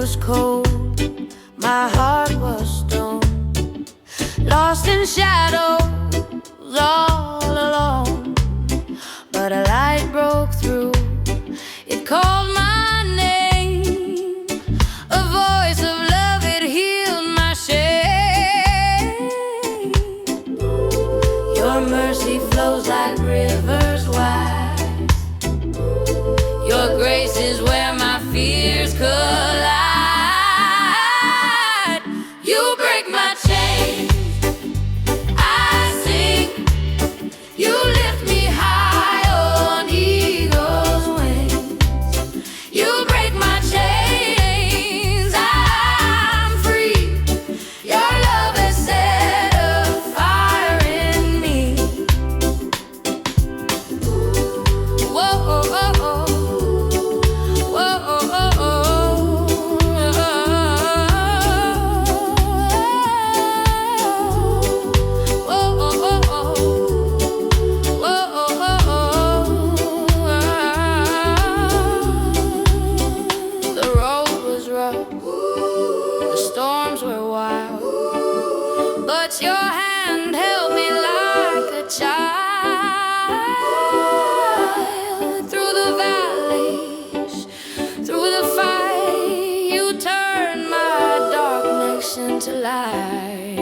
was cold, my heart was stone, lost in shadows all alone. But a light broke through, it called my name. A voice of love, it healed my shame. Your mercy flows like rivers wide. Your grace is where my fears collide. You break my chains, I sing. You lift me high on eagle's wings. You break my chains, I'm free. Your love has set a fire in me. Whoa, oh, oh, oh. The storms were wild, but your hand held me like a child. Through the valleys, through the fight, you turned my darkness into light.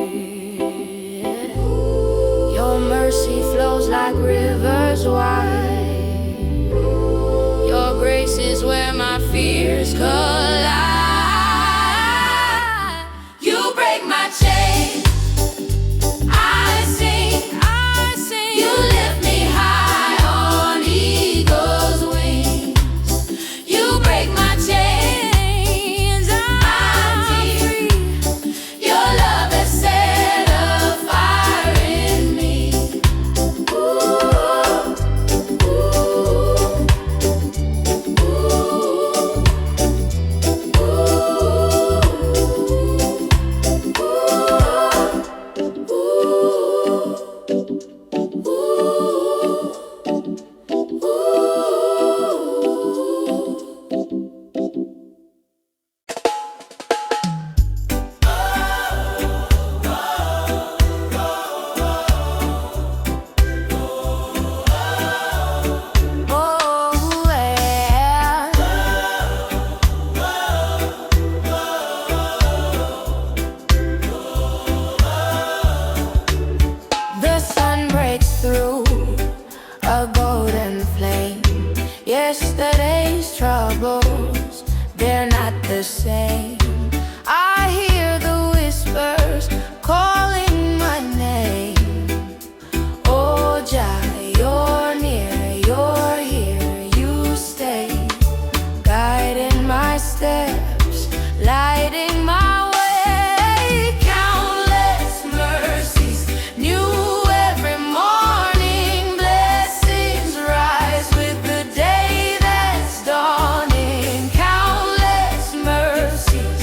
Your mercy flows like rivers wide. Your grace is where my fears collide. You break my chains, I sing, I sing. You lift me high on eagle's wings. You break my chains, I'm free. Your love has set a fire in me. Yesterday's troubles, they're not the same. I hear the whispers calling my name. Oh Jah, you're near, you're here, you stay, guiding my steps, lighting my way. Countless mercies, new every morning, blessings rise with the day that's dawning. Countless mercies,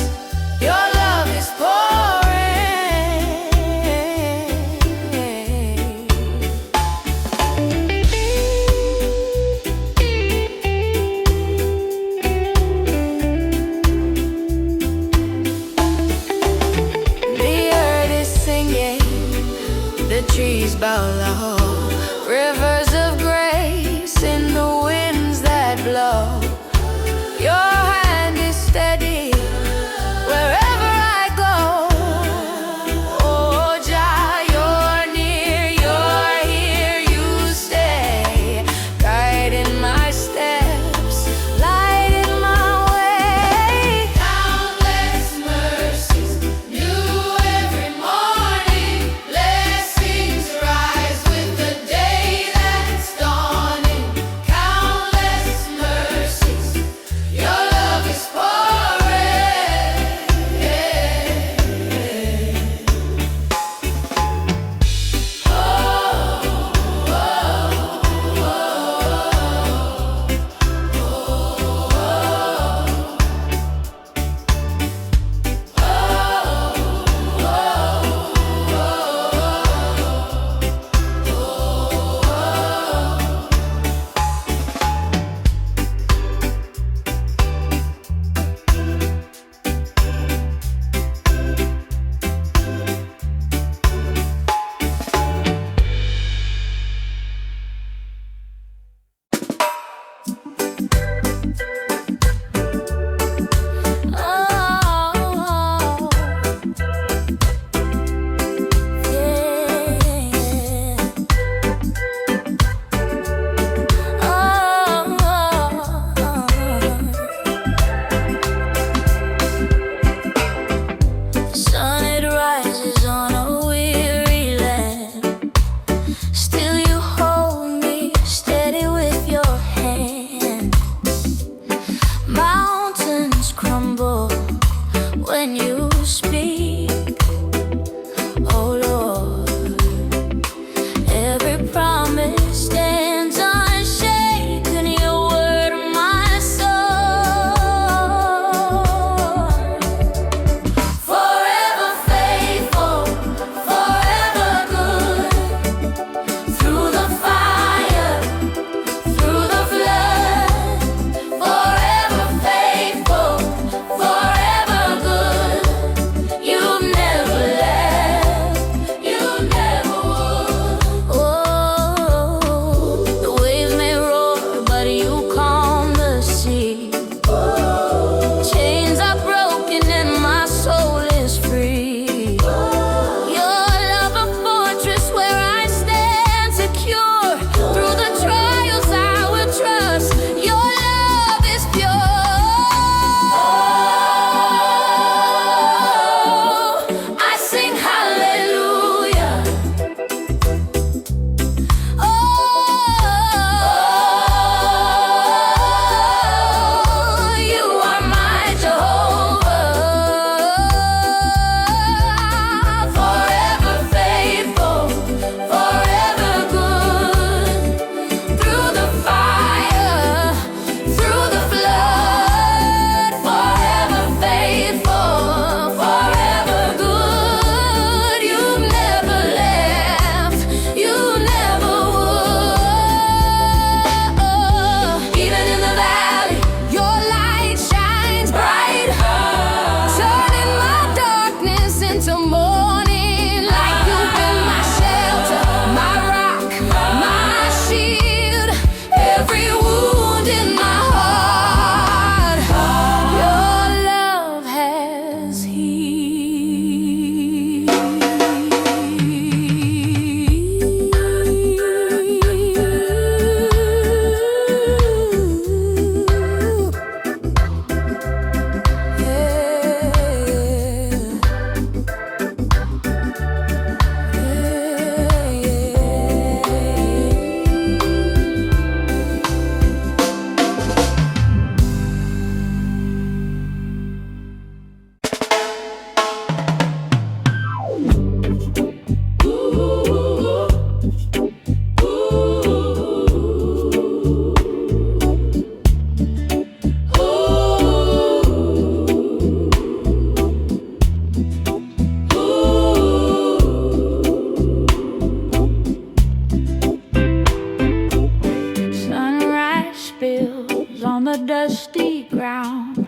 the dusty ground.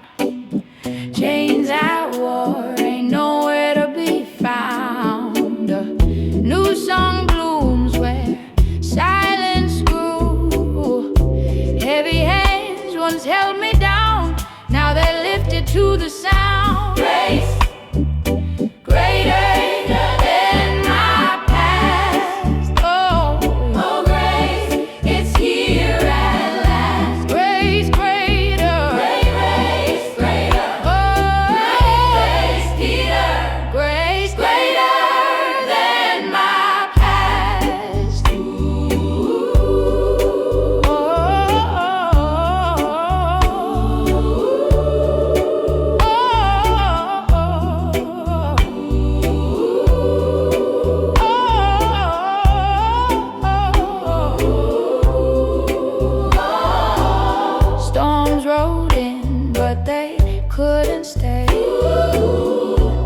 Chains at war, ain't nowhere to be found. A new song blooms where silence grew. Heavy hands once held me down, now they're lifted to the sound. Grace, greater than my past. Oh, oh, grace, it's here at last. Grace, greater, grace, greater. Oh, grace, Peter, grace, greater than my past. Ooh, oh, storms rolled in, but they couldn't stay.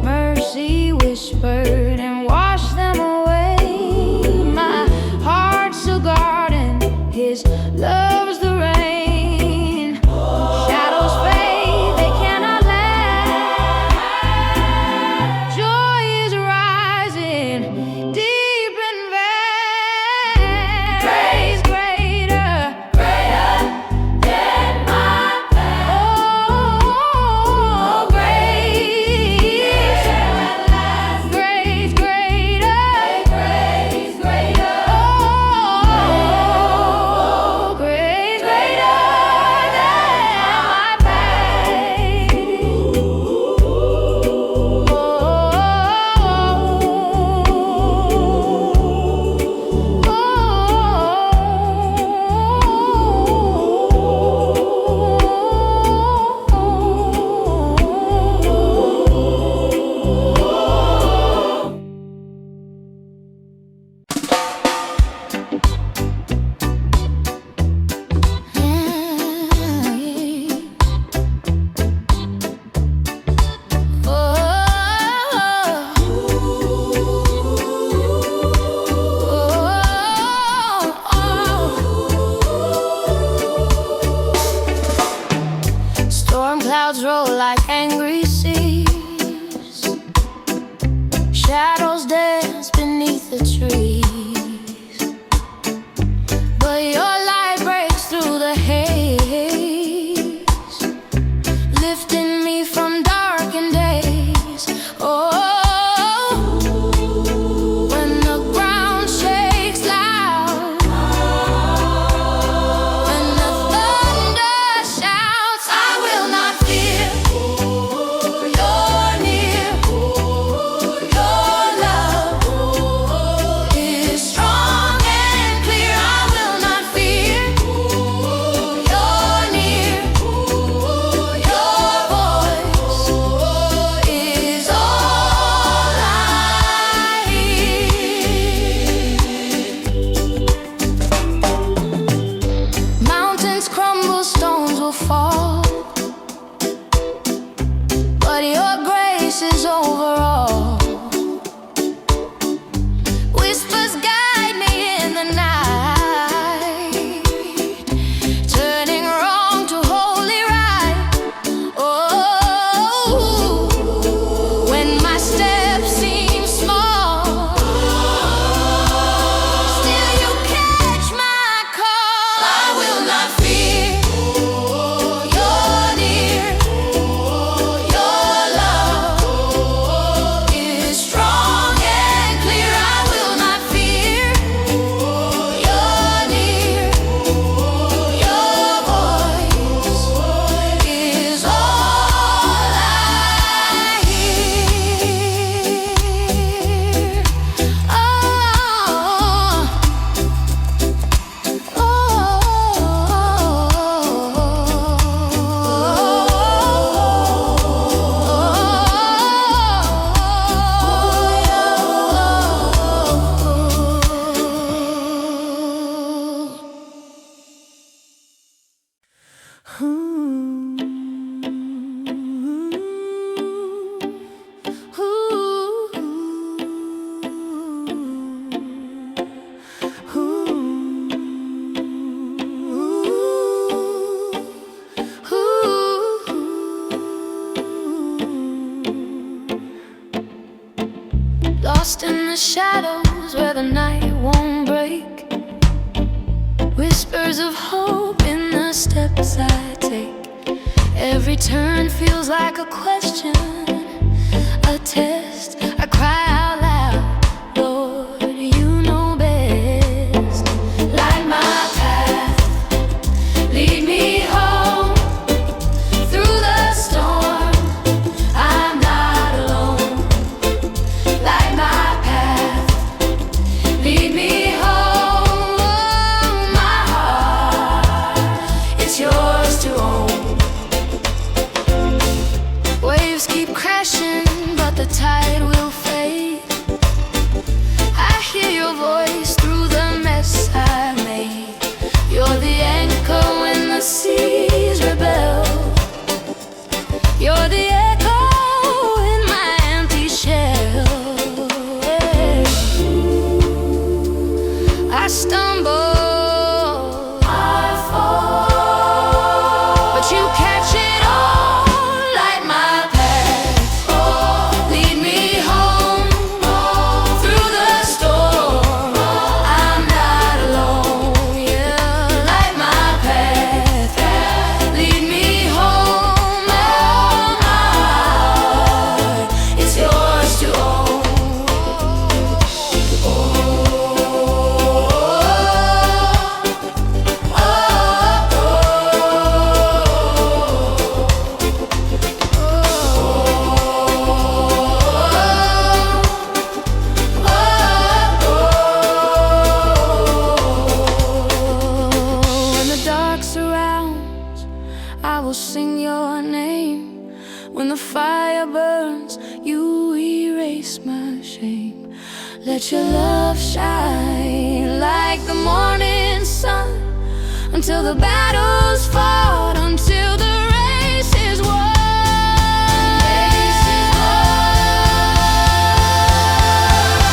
Mercy whispered and washed them away. My heart's a garden, His love's the rain. Shadows fade, they cannot last. Joy is rising deep in vast. Praise greater, greater than my past. Oh, grace, grace greater, grace greater. Oh, grace greater than my past. Storm clouds roll like angry seas. Shadows dance beneath the trees. But your light breaks through the haze, lifting me from darkened days. Oh, when the ground shakes loud, when the thunder shouts, I will not fear. For you're near. Your love is strong and clear. I will not fear. You're near. Your voice is all I hear. Mountains crumble, stones will fall, but your grace is over all. Whispers guide me in the night, turning wrong to holy right. Oh, when my steps seem small, still you catch my call. I will not fear. Your the shadows where the night won't break. Whispers of hope in the steps I take. Every turn feels like a question, a test. I cry out loud, Lord, you know best. Light my path, lead me home. Through the storm, I'm not alone. Light my path, lead me home. Oh, my heart, it's yours to own. Waves keep crashing, but the tide will fade. I hear your voice through the mess I made. You're the anchor when the seas rebel. You're the echo in my empty shell. I stumble, I fall, but you catch it all. Light my path, lead me home. Through the storm, I'm not alone. Yeah, light my path, lead me home. Oh, my heart, it's yours to own. When the dark surrounds, I will sing your name. When the fire burns, you erase my shame. Let your love shine like the morning sun, until the battle's fought, until the race is won.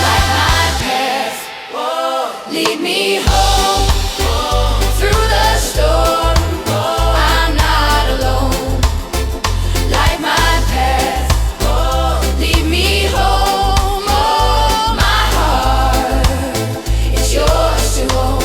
Light my path, lead me home. Through the storm, I'm not alone. Light my path, lead me home. Oh, my heart, it's yours to own.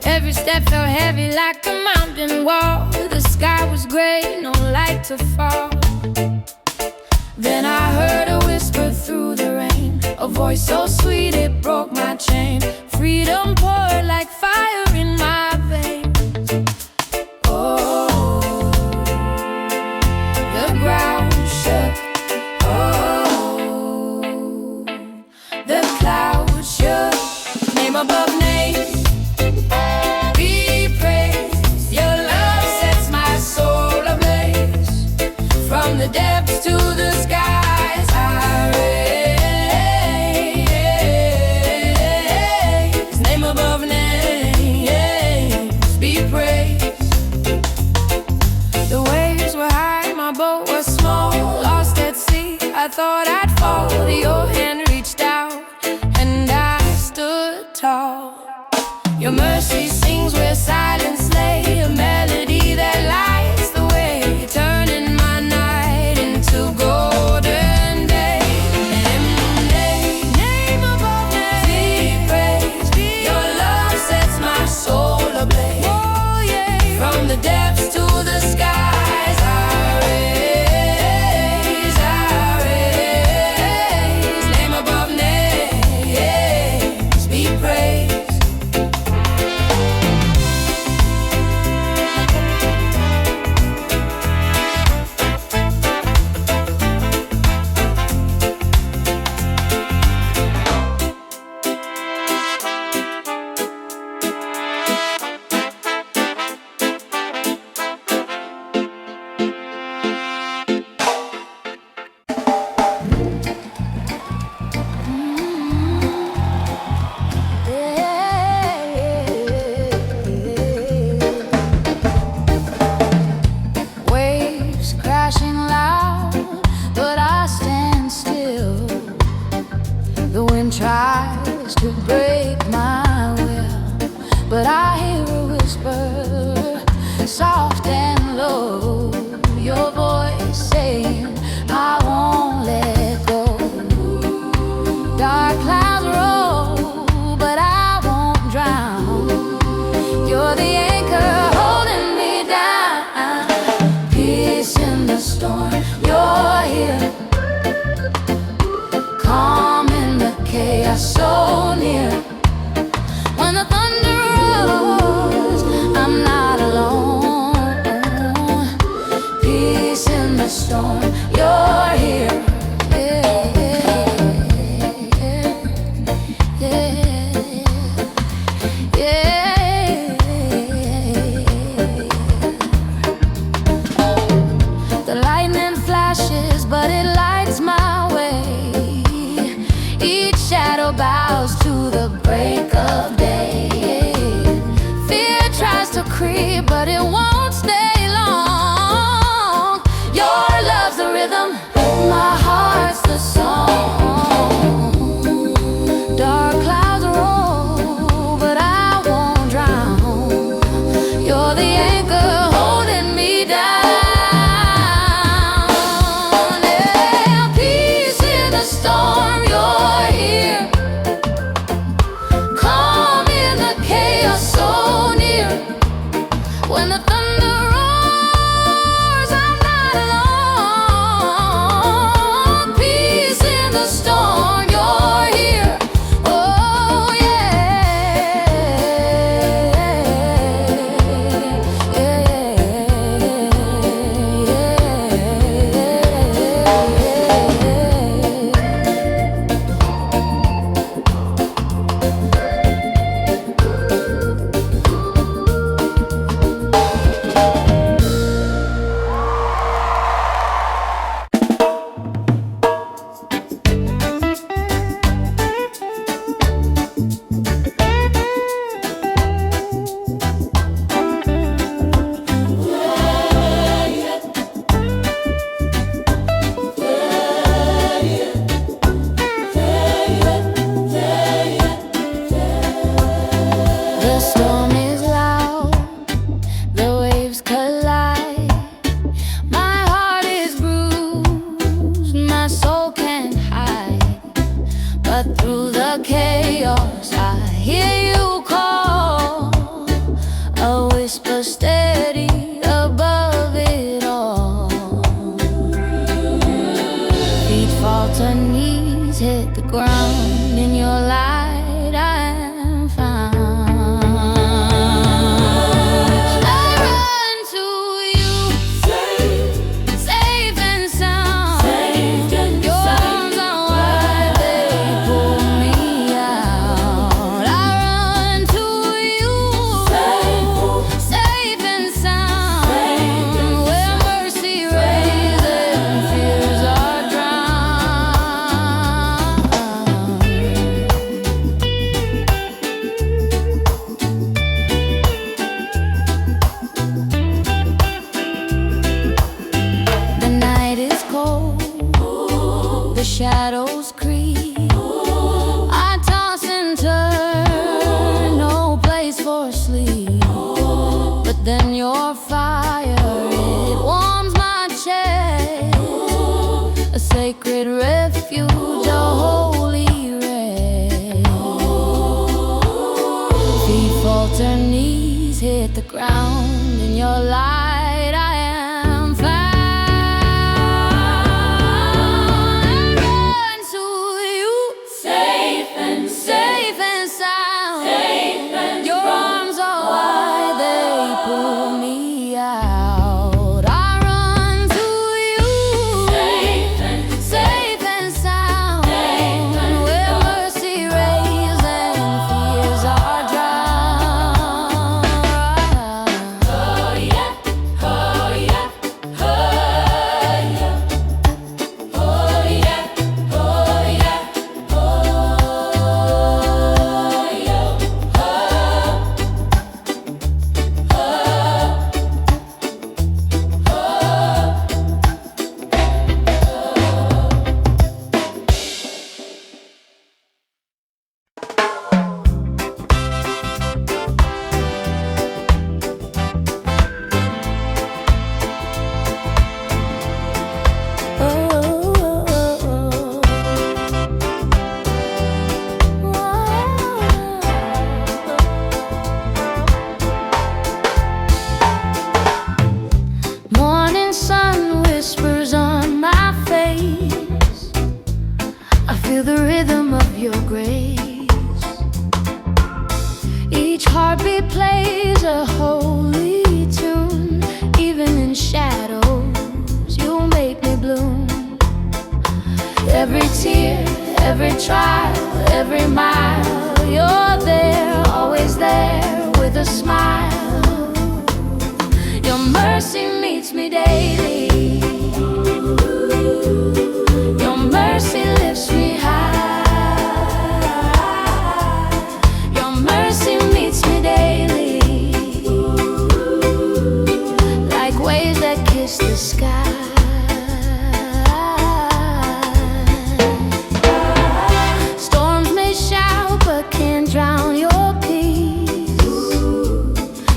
Every step felt heavy like a mountain wall. The sky was gray, no light to fall. Then I heard a whisper through the rain, a voice so sweet it broke my chain. Freedom poured like fire in my veins. Oh, the ground shook. Oh, the clouds shook. Name above name, be praised. Your love sets my soul ablaze. From the depths to the skies I raise. Name above names, be praised. The waves were high, my boat was small, lost at sea. I thought I'd fall, your hand reached out and I stood tall. Your mercy sings where silence lay, a melody that lights the way, turning my night into golden day. Name above name, be praised. Your love sets my soul ablaze. Oh, yeah. From the depths to the skies I raise, I raise. Name above names, be praised. Waves crashing loud, but I stand still. The wind tries to break my will, but I hear a whisper, soft and low. Your voice saying, I won't let go. Dark clouds roll, but I won't drown. You're the anchor holding me down. Peace in the storm, you're here. Calm in the chaos, so near. When the thunder rolls, I'm not alone. Peace in the storm, you're here. The lightning flashes, but it lights my way. Each shadow bows to the break of day. Fear tries to creep, but it won't stay long. Your love's the rhythm, my heart's the song. Dark clouds roll, but I won't drown. You're the anchor holding me down. Storm, you're here. Calm in the chaos, so near. When the thunder whisper steady above it all. Feet falter, knees hit the ground. In your light I am found. I run to you, safe and sound. Your arms are wide, they pull me out. I run to you, safe and sound, where mercy reigns and fears are drowned. The night is cold, the shadows creep. I toss and turn, no place for sleep. But then your fire, it warms my chest, a sacred refuge, a holy rest. Feet falter, knees hit the ground. In your light I am found. I run to you, safe and sound. Your arms are wide, they pull me out. I run to you, safe and sound, where mercy reigns and fears are drowned. Oh yeah, oh yeah, oh yeah, oh yeah, oh yeah, oh yeah, Morning sun whispers on my face. I feel the rhythm of your grace. Each heartbeat plays a holy tune. Even in shadows, you make me bloom. Every tear, every trial, every mile, you're there, always there with a smile. Your mercy meets me daily. Your mercy lifts me high. Your mercy meets me daily, like waves that kiss the sky. Storms may shout but can't drown your peace.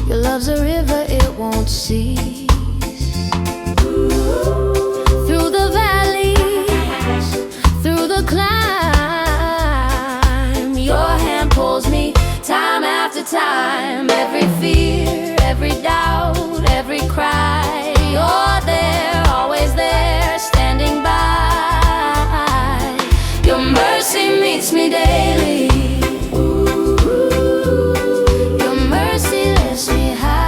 Your love's a river, it won't cease. Through the valleys, through the climb, your hand pulls me time after time. Every fear, every doubt, every cry, you're there, always there, standing by. Your mercy meets me daily. Your mercy lifts me high.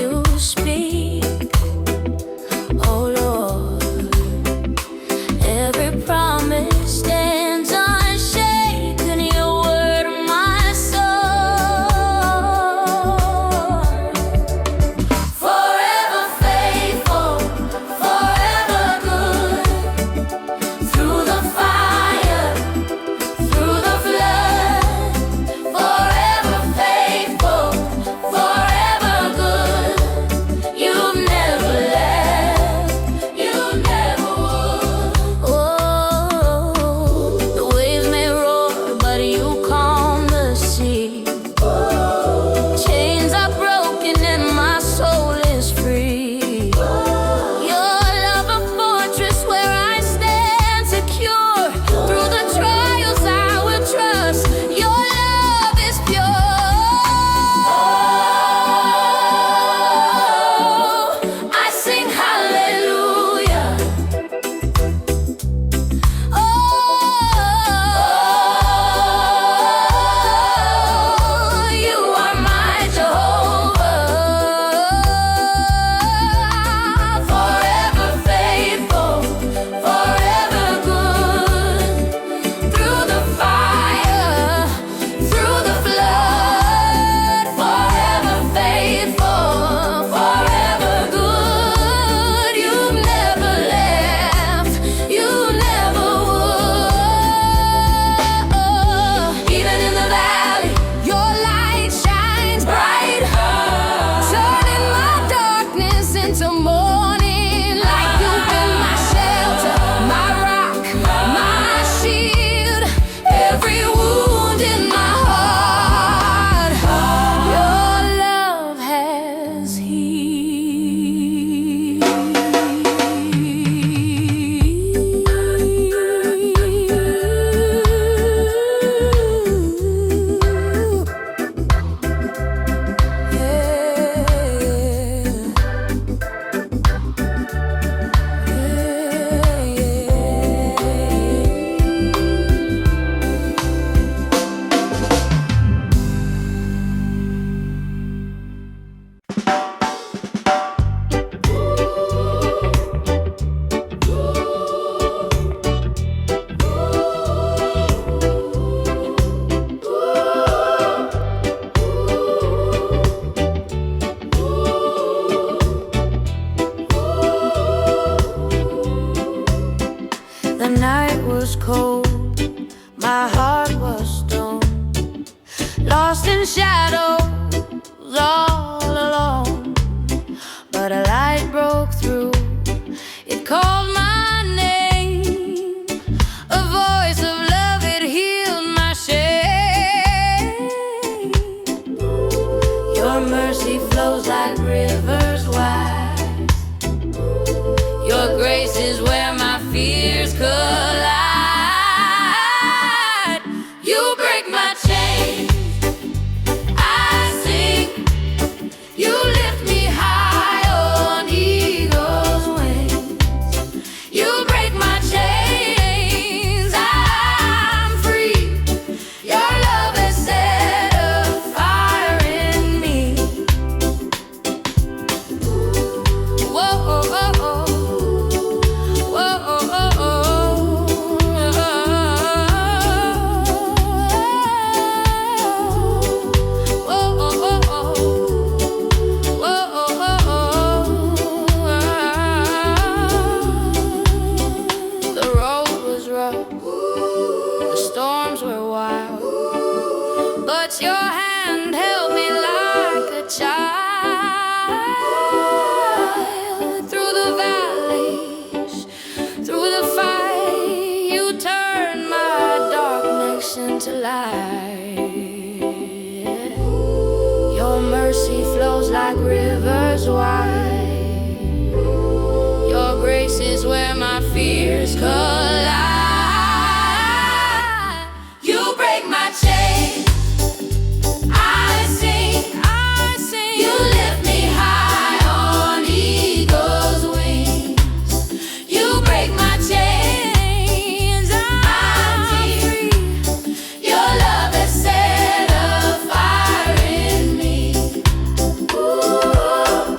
you speak. Oh Lord, every promise stands unshaken. Your word, my soul. Forever faithful, forever good. Through the fire, through the flood. Forever faithful, forever good. You've never left, you never would. Oh, the waves may roar, but you calm the sea. Chains are broken and my soul is free. Your love a fortress where I stand secure. Through the trials I will trust. Your love is pure. I sing hallelujah. Oh, you are my Jehovah. Forever faithful, forever good. Through the fire, through the flood. Forever faithful, forever good. You've never left, you never would. Even in the valley, your light shines bright, turning my darkness into morning light. You've been my shelter, my rock, my shield. Every wound in my heart, your love has healed. The night was cold, my heart was stone, lost in shadows all alone. But a light broke through, it called my name. A voice of love, it healed my shame. Your mercy flows like rivers wide. Your grace is where my fears collide. You break my chains, I sing. You lift me high on eagle's wings. You break my chains, I'm free. Your love has set a fire in me. Whoa, oh, oh, oh. Whoa, oh, oh, oh. But your hand held me like a child. Through the valleys, through the fight, you turned my darkness into light. Your mercy flows like rivers wide. Your grace is where my fears collide. You break my chains, I sing. You lift me high on eagle's wings. You break my chains, I'm free. Your love has set a fire in me. Ooh.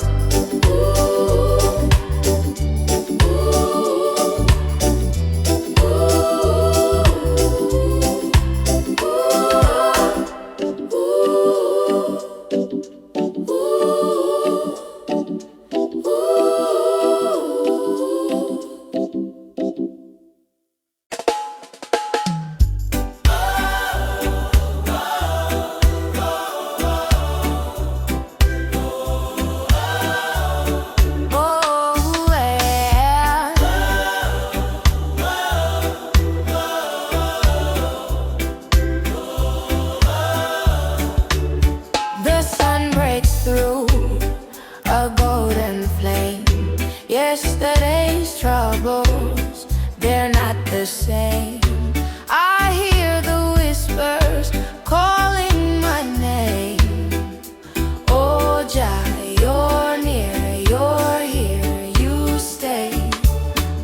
Yesterday's troubles, they're not the same. I hear the whispers calling my name. Oh Jah, you're near, you're here, you stay,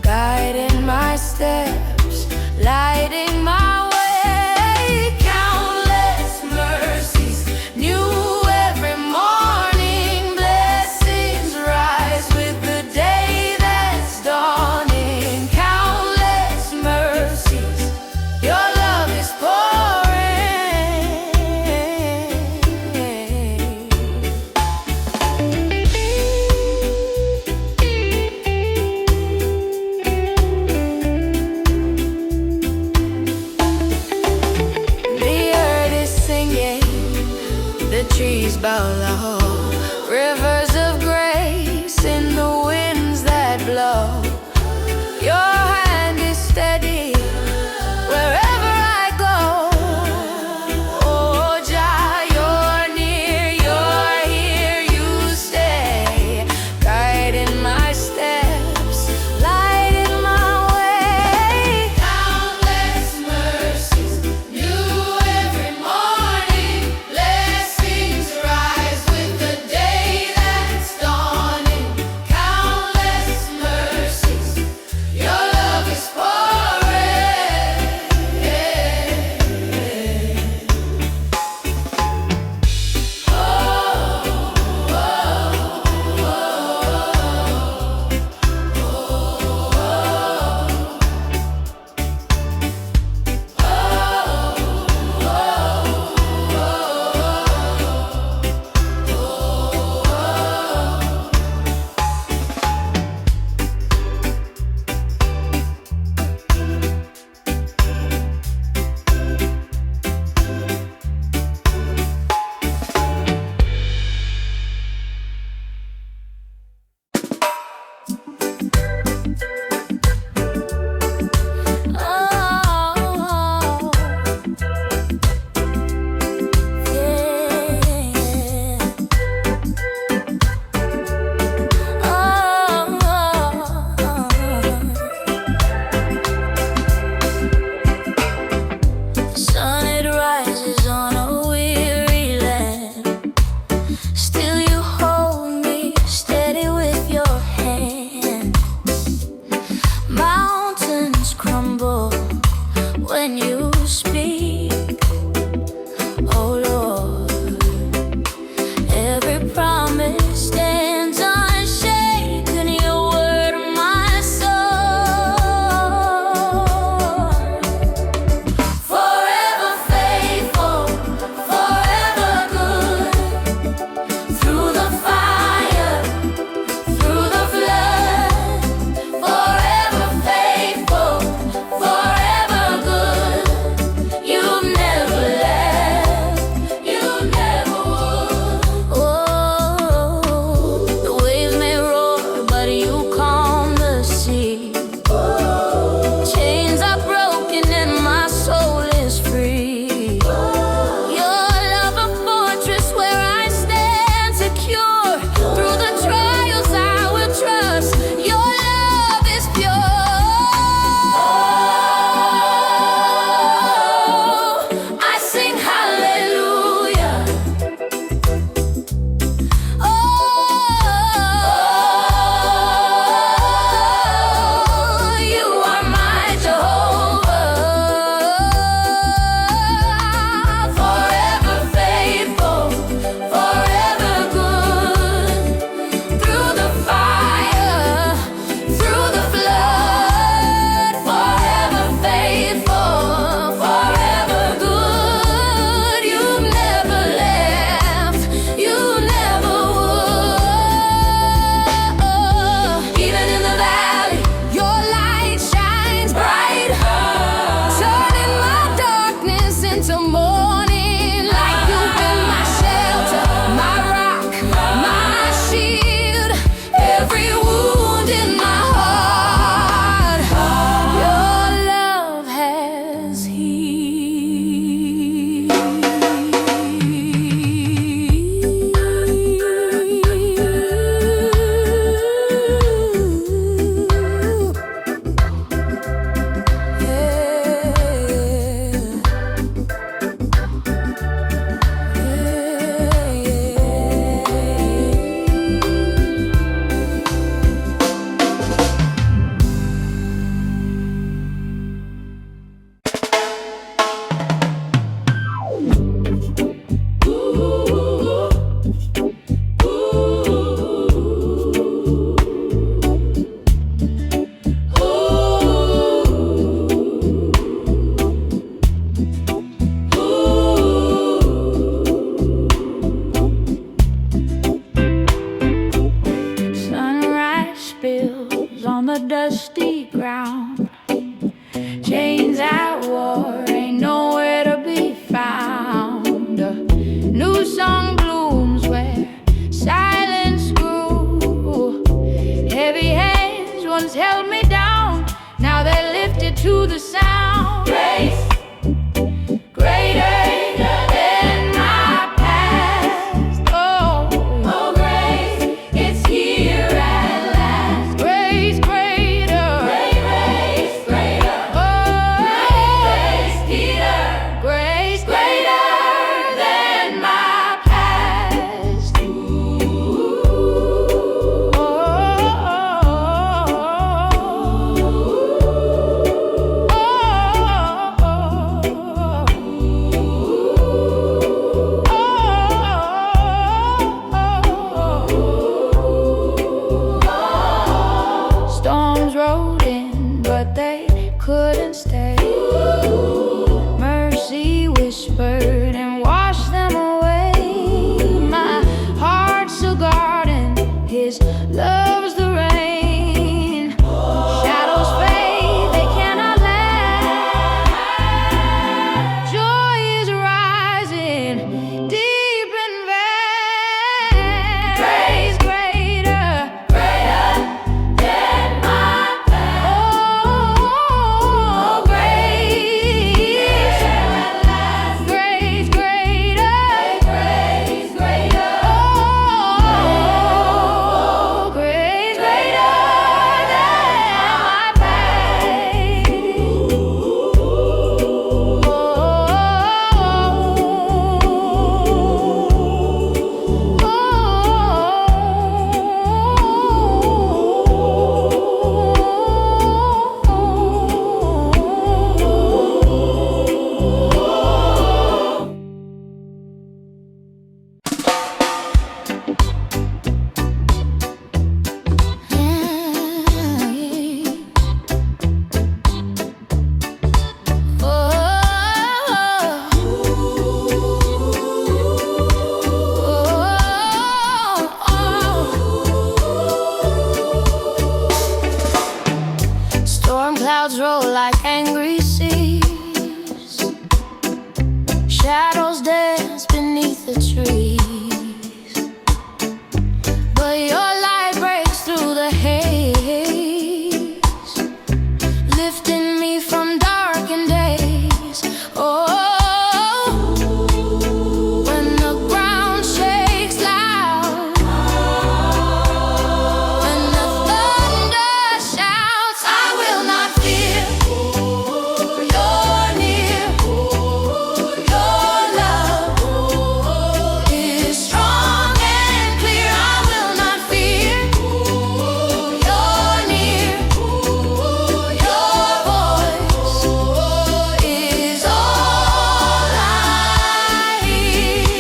guiding my steps, lighting my way. Countless mercies, new every morning. Blessings rise with the day that's dawning. Countless mercies, a dusty ground. Chains at war ain't nowhere to be found. A new song blooms where silence grew. Heavy hands once held me down, now they're lifted to the sound. Grace, greater than my past. Oh, oh, grace, it's here at last. Grace, greater. Grace, greater. Oh, grace, greater. Grace, greater than my past. Ooh, oh, oh, storms rolled in, but they couldn't stay. Mercy whispered and washed them away. My heart's a garden, His love's the rain. Shadows fade, they cannot last. Joy is rising deep and vast. Praise greater, greater than my past. Oh, grace, grace greater, grace greater. Oh, grace greater than my past. Storm clouds roll like angry seas. Shadows dance beneath the trees. But your light breaks through the haze, lifting me from darkened days. Oh, when the ground shakes loud, when the thunder shouts, I will not fear. For you're near. Your love is strong and clear. I will not fear. You're near. Your voice is all I hear.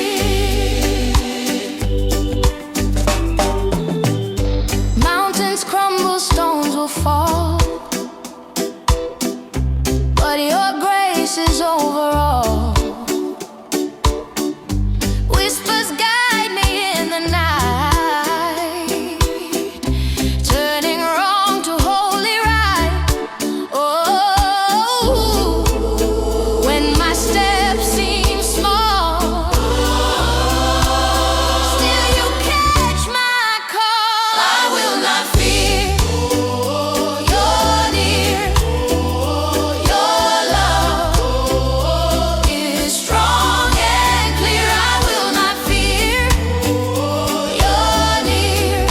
Mountains crumble, stones will fall, but your grace is over all. Whispers guide me in the night, turning wrong to holy right. Oh, when my steps seem small, still you catch my call. I will not fear. You're near. Your love is strong and clear. I will not fear. You're near.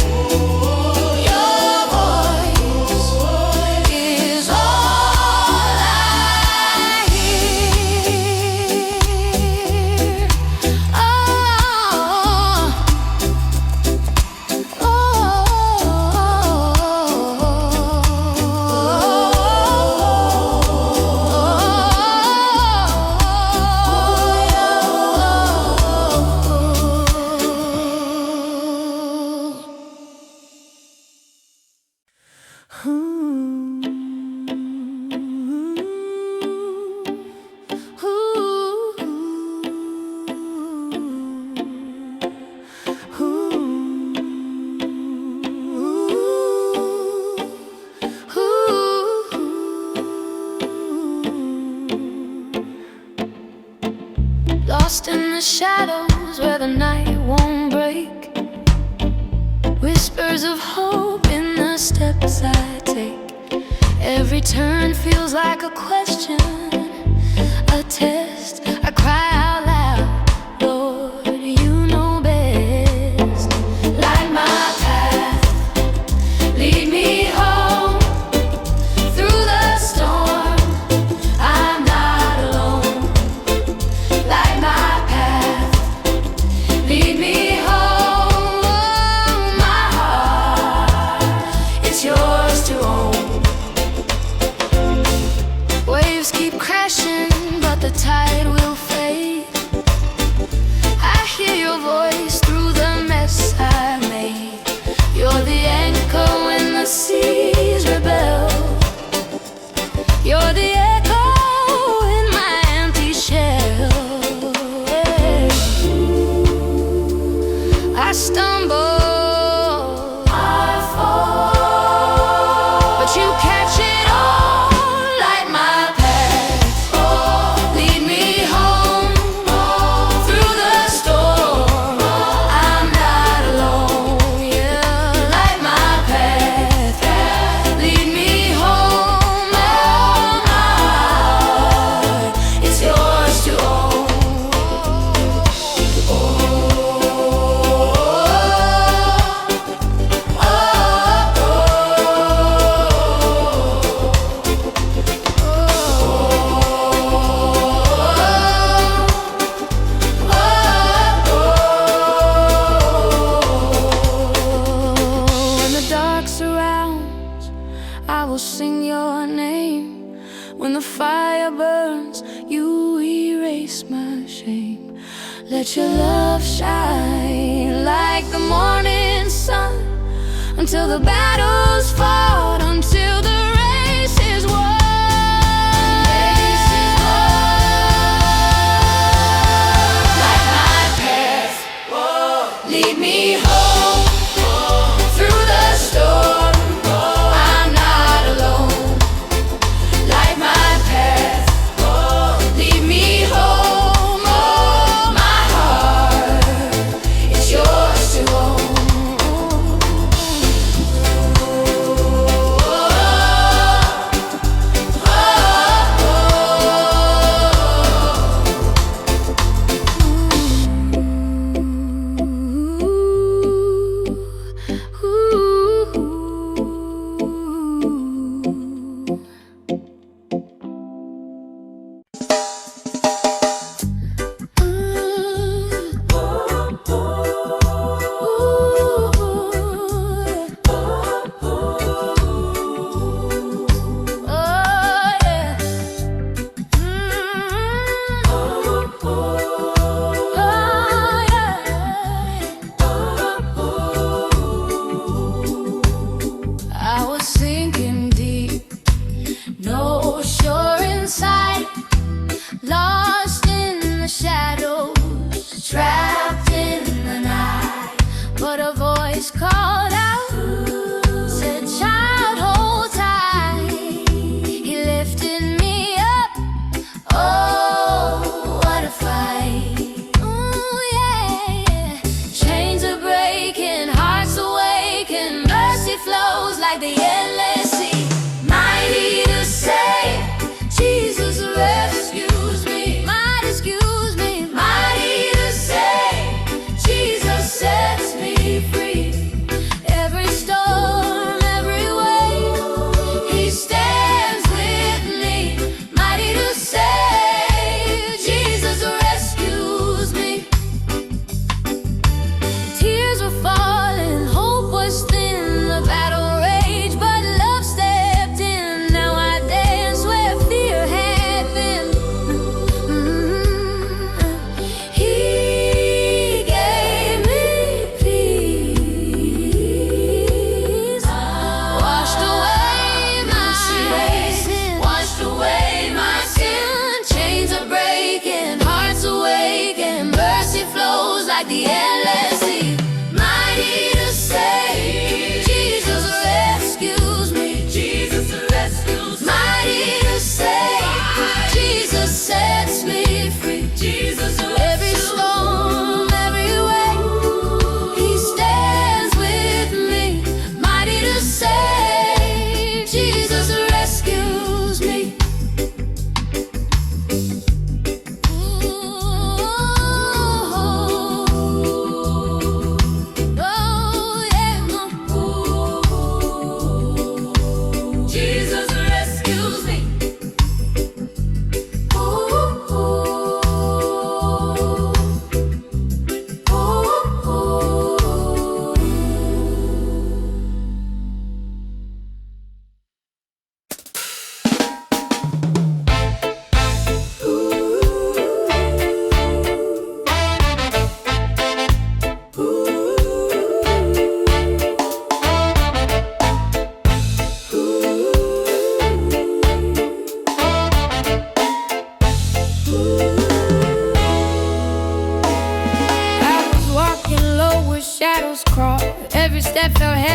Your voice is all I hear. the shadows where the night won't break. Whispers of hope in the steps I take. Every turn feels like a question, a test. I cry out loud, Lord, you know best. Light my path, lead me home. Through the storm, I'm not alone. Light my path, lead me home. Oh, my heart, it's yours to own. Waves keep crashing, but the tide will fade. I hear your voice through the mess I made. You're the anchor when the seas rebel. You're the echo in my empty shell. I stumble, I fall, but you catch it all. Light my path, oh, lead me home. Oh, through the storm, I'm not alone. Yeah, light my path, lead me home. Oh, my heart, it's yours to own. When the dark surrounds, I will sing your name. When the fire burns, you erase my shame. Let your love shine like the morning sun, until the battle's fought, until the race is won. Light my path, lead me home. Through the storm, I'm not alone. Light my path, lead me home. Oh, my heart, it's yours to own. I was sinking deep, no shore inside, lost in the shadows, trapped in the night. But a voice called out, said, child, hold tight. He lifted me up, oh, what a fight. Ooh, yeah. Chains are breaking, hearts awaken, mercy flows like the endless sea. Mighty to save, Jesus rescues me. Mighty, excuse me. Mighty to save, Jesus sets me free. Every storm, every wave, He stands with me. Mighty to save, Jesus rescues me. Tears were falling, hope was thin, the battle raged, but love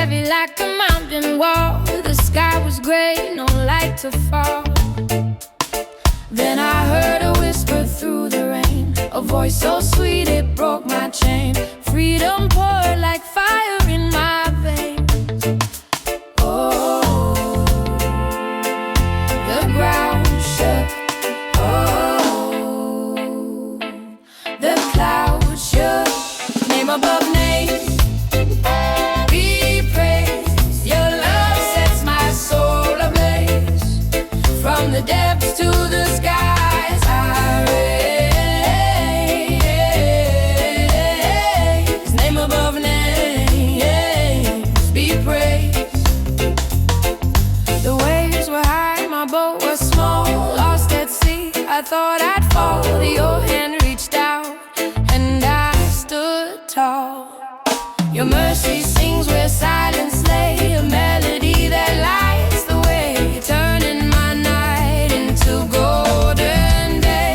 heavy like a mountain wall. The sky was gray, no light to fall. Then I heard a whisper through the rain, a voice so sweet it broke my chain. Freedom poured like fire in my veins. Oh, the ground shook. Oh, the clouds shook. Name above name, be praised. Your love sets my soul ablaze. From the depths to the skies I raise. Name above names, be praised. The waves were high, my boat was small. Lost at sea, I thought I'd fall. Your hand reached out and I stood tall. Your mercy sings where silence lay, a melody that lights the way, turning my night into golden day.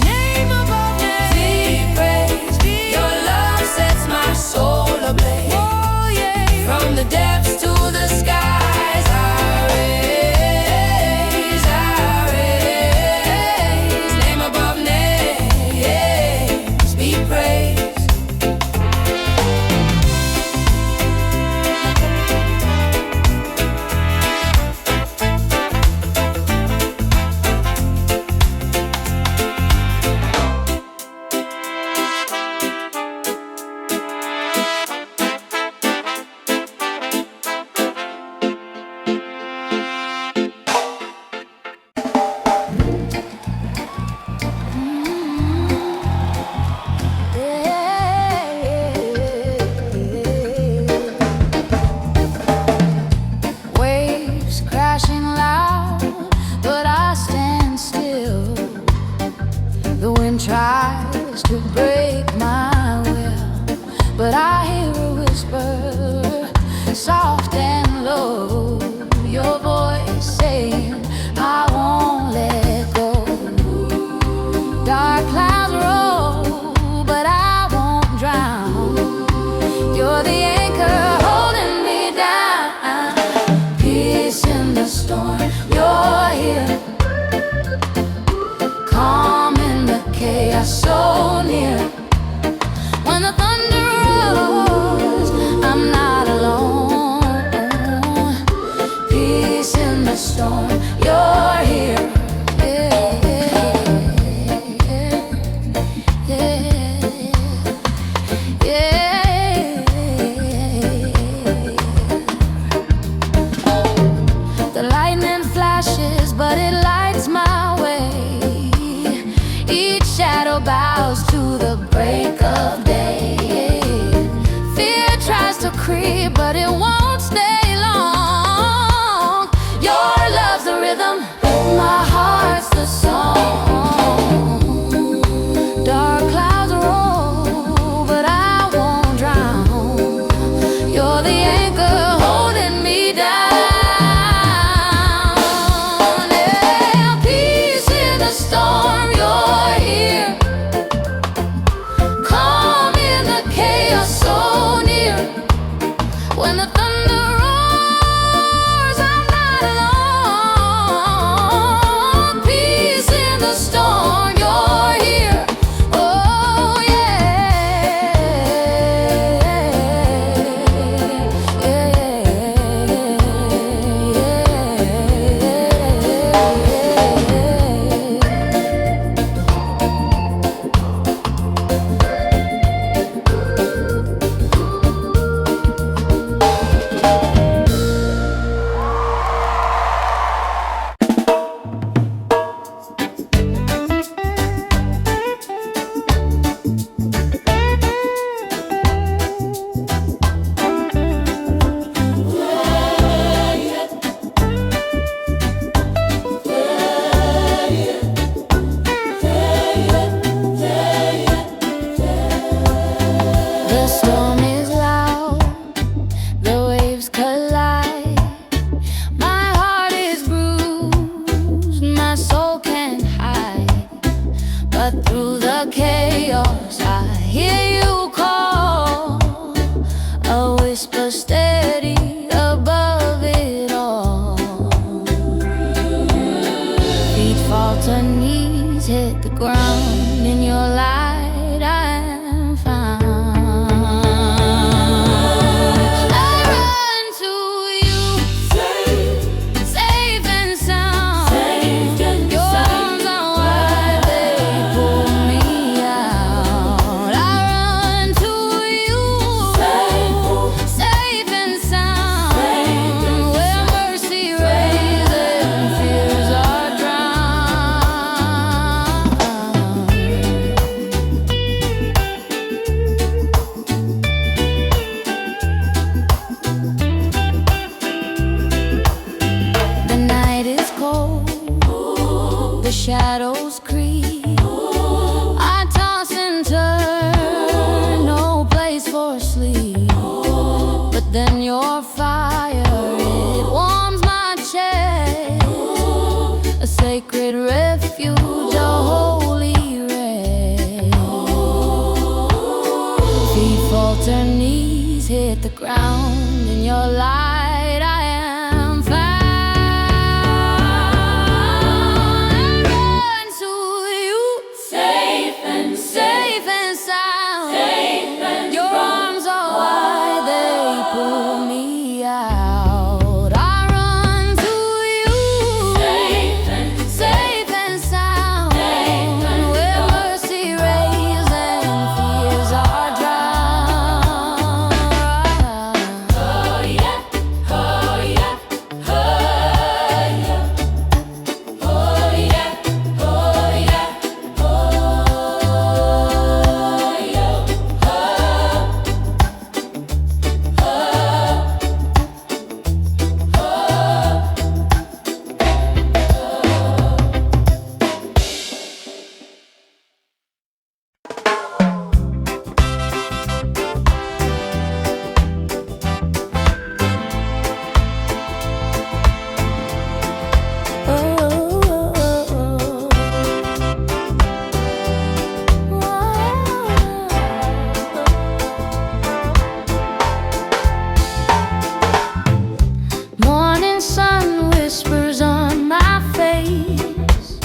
Name above name, be praised. Your love sets my soul ablaze. Oh, yeah. From the depths to the skies I raise, I raise. Name above names, be praised. Waves crashing loud, but I stand still. The wind tries to break my will, but I hear a whisper, soft and low. Your voice saying, I won't let go. Dark clouds roll, but I won't drown. You're the anchor holding me down. Peace in the storm, you're here. Calm in the chaos, so near. When the thunder rolls, I'm not alone. Peace in the storm, you're here. Yeah, yeah, yeah, yeah. The lightning flashes, but it lights my way. Each shadow bows to the break of day. Fear tries to creep, but it won't stay long. Your love's the rhythm, my heart's the song. Dark clouds roll, but I won't drown. You're the anchor holding me down. Yeah, peace in the storm, you're here. Calm in the chaos, so near. When the thunder roars, I'm not alone. Peace in the storm, you're here. Oh, yeah, yeah, yeah. whisper steady above it all. Feet falter, knees hit the ground. In your light I am found. I run to you, safe and sound. Your arms are wide, they pull me out. I run to you, safe and sound, where mercy reigns and fears are drowned. The night is cold, the shadows creep. I toss and turn, no place for sleep. But then your fire, it warms my chest, a sacred refuge, a holy rest. Feet falter, knees hit the ground. In your light I am found. I run to you, safe and sound. Your arms are wide, they pull me out. I run to you, safe and sound, where mercy reigns and fears are drowned. Oh yeah, oh yeah, oh yeah, oh yeah, oh yeah, morning sun whispers on my face.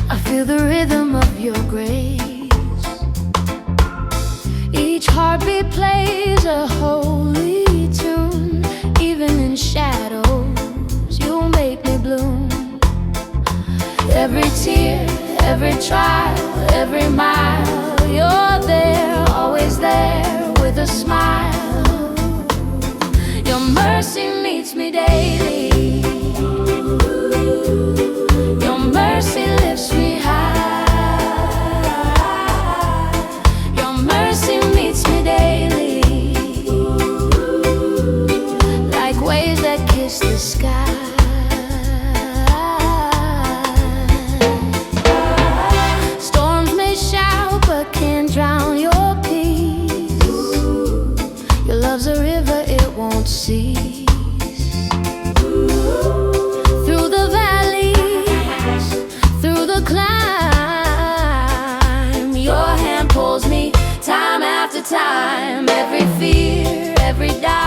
I feel the rhythm of your grace. Each heartbeat plays a holy tune. Even in shadows, you make me bloom. Every tear, every trial, every mile, you're there, always there with a smile. Your mercy meets me daily. Your mercy lifts me high. Your mercy meets me daily, like waves that kiss the sky. Storms may shout but can't drown your peace. Your love's a river, it won't cease. Through the valleys, through the climb, your hand pulls me time after time. Every fear, every doubt,